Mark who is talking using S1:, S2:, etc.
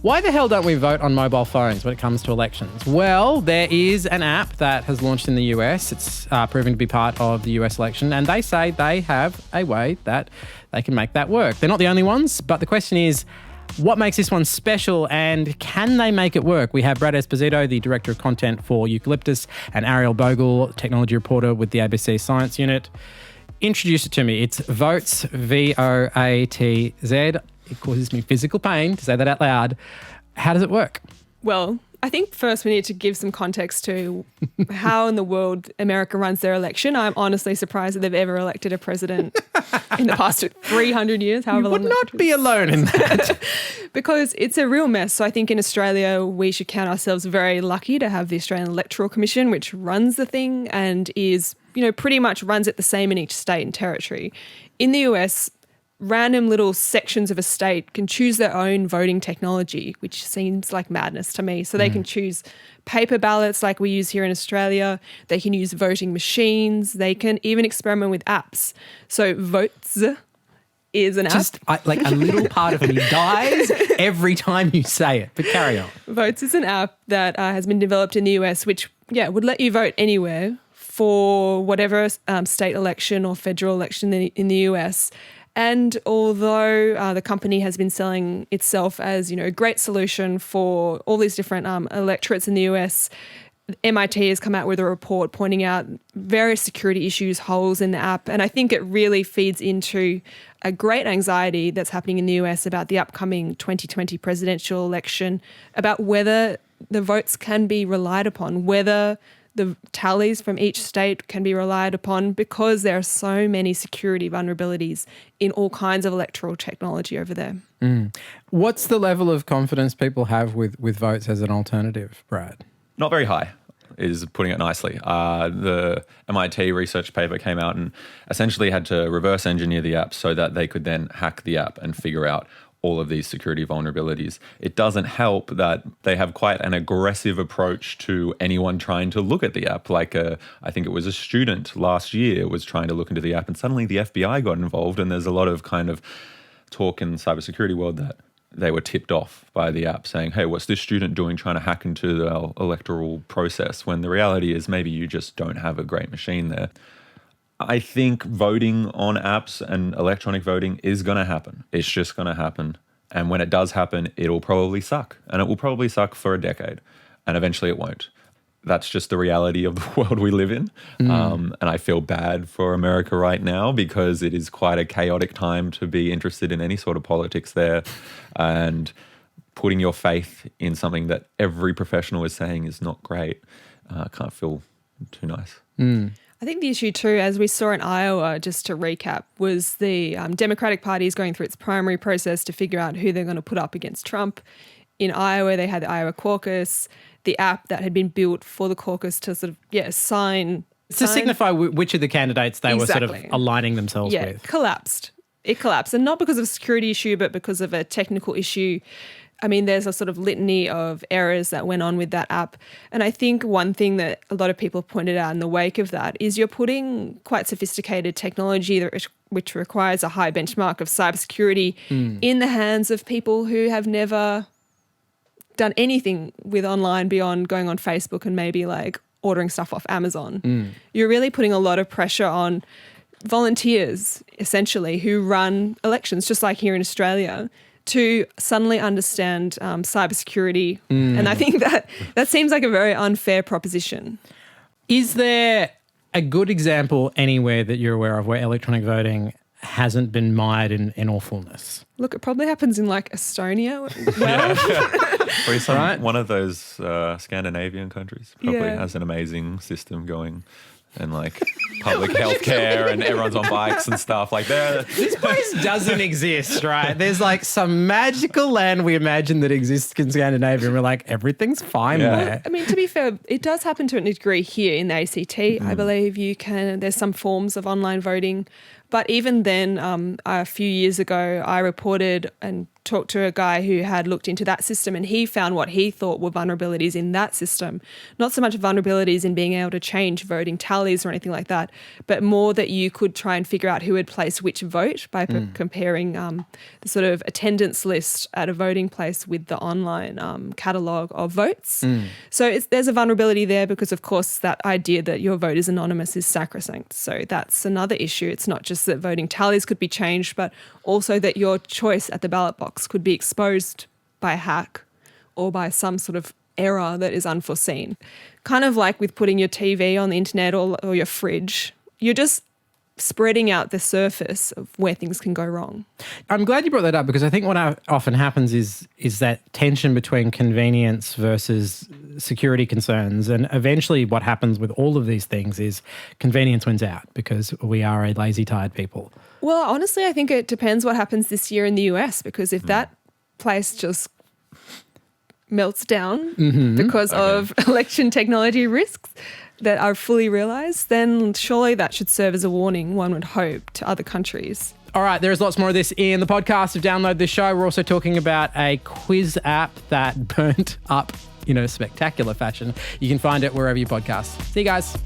S1: Why the hell don't we vote on mobile phones when it comes to elections? Well, there is an app that has launched in the US. It's proven to be part of the US election, and they say they have a way that they can make that work. They're not the only ones, but the question is, what makes this one special, and can they make it work? We have Brad Esposito, the Director of Content for Eucalyptus, and Ariel Bogle, Technology Reporter with the ABC Science Unit. Introduce it to me. It's Voatz, Voatz. It causes me physical pain to say that out loud. How does it work?
S2: Well, I think first we need to give some context to how in the world America runs their election. I'm honestly surprised that they've ever elected a president in the past 300 years, however long.
S1: You would not be alone in that.
S2: Because it's a real mess. So I think in Australia, we should count ourselves very lucky to have the Australian Electoral Commission, which runs the thing and is, pretty much runs it the same in each state and territory. In the US, random little sections of a state can choose their own voting technology, which seems like madness to me. So they can choose paper ballots like we use here in Australia. They can use voting machines. They can even experiment with apps. So Voatz is an app.
S1: Like a little part of me dies every time you say it, but carry on.
S2: Voatz is an app that has been developed in the US, which, would let you vote anywhere for whatever state election or federal election in the US. And although the company has been selling itself as, a great solution for all these different electorates in the US, MIT has come out with a report pointing out various security issues, holes in the app. And I think it really feeds into a great anxiety that's happening in the US about the upcoming 2020 presidential election, about whether the votes can be relied upon, whether the tallies from each state can be relied upon, because there are so many security vulnerabilities in all kinds of electoral technology over there.
S1: What's the level of confidence people have with Voatz as an alternative, Brad?
S3: Not very high, is putting it nicely. The MIT research paper came out and essentially had to reverse engineer the app so that they could then hack the app and figure out all of these security vulnerabilities. It doesn't help that they have quite an aggressive approach to anyone trying to look at the app. Like I think it was a student last year was trying to look into the app, and suddenly the FBI got involved, and there's a lot of kind of talk in the cybersecurity world that they were tipped off by the app saying, hey, what's this student doing trying to hack into the electoral process? When the reality is maybe you just don't have a great machine there. I think voting on apps and electronic voting is going to happen. It's just going to happen. And when it does happen, it'll probably suck. And it will probably suck for a decade. And eventually it won't. That's just the reality of the world we live in. And I feel bad for America right now because it is quite a chaotic time to be interested in any sort of politics there. And putting your faith in something that every professional is saying is not great can't feel too nice.
S2: I think the issue too, as we saw in Iowa, just to recap, was the Democratic Party is going through its primary process to figure out who they're going to put up against Trump. In Iowa, they had the Iowa caucus, the app that had been built for the caucus to sort of, sign.
S1: To signify which of the candidates they were sort of aligning themselves with.
S2: It collapsed. And not because of a security issue, but because of a technical issue. I mean, there's a sort of litany of errors that went on with that app. And I think one thing that a lot of people pointed out in the wake of that is you're putting quite sophisticated technology which requires a high benchmark of cybersecurity in the hands of people who have never done anything with online beyond going on Facebook and maybe like ordering stuff off Amazon. You're really putting a lot of pressure on volunteers, essentially, who run elections, just like here in Australia, to suddenly understand cybersecurity. And I think that seems like a very unfair proposition.
S1: Is there a good example anywhere that you're aware of where electronic voting hasn't been mired in awfulness?
S2: Look, it probably happens in like Estonia. Well,
S3: One of those Scandinavian countries probably has an amazing system going. And like public healthcare and everyone's on bikes and stuff like that.
S1: This place doesn't exist, right? There's like some magical land we imagine that exists in Scandinavia and we're like, everything's fine there.
S2: I mean, to be fair, it does happen to a degree here in the ACT. I believe there's some forms of online voting. But even then, a few years ago, I reported and talked to a guy who had looked into that system, and he found what he thought were vulnerabilities in that system. Not so much vulnerabilities in being able to change voting tallies or anything like that, but more that you could try and figure out who had placed which vote by comparing the sort of attendance list at a voting place with the online catalogue of votes. So there's a vulnerability there because, of course, that idea that your vote is anonymous is sacrosanct. So that's another issue. It's not just that voting tallies could be changed, but also that your choice at the ballot box could be exposed by a hack or by some sort of error that is unforeseen. Kind of like with putting your TV on the internet or your fridge. You're just spreading out the surface of where things can go wrong.
S1: I'm glad you brought that up because I think what often happens is that tension between convenience versus security concerns. And eventually what happens with all of these things is convenience wins out because we are a lazy, tired people.
S2: Well, honestly, I think it depends what happens this year in the US, because if that place just melts down because of election technology risks that are fully realised, then surely that should serve as a warning, one would hope, to other countries.
S1: All right, there's lots more of this in the podcast. To download this show, we're also talking about a quiz app that burnt up in a spectacular fashion. You can find it wherever you podcast. See you guys.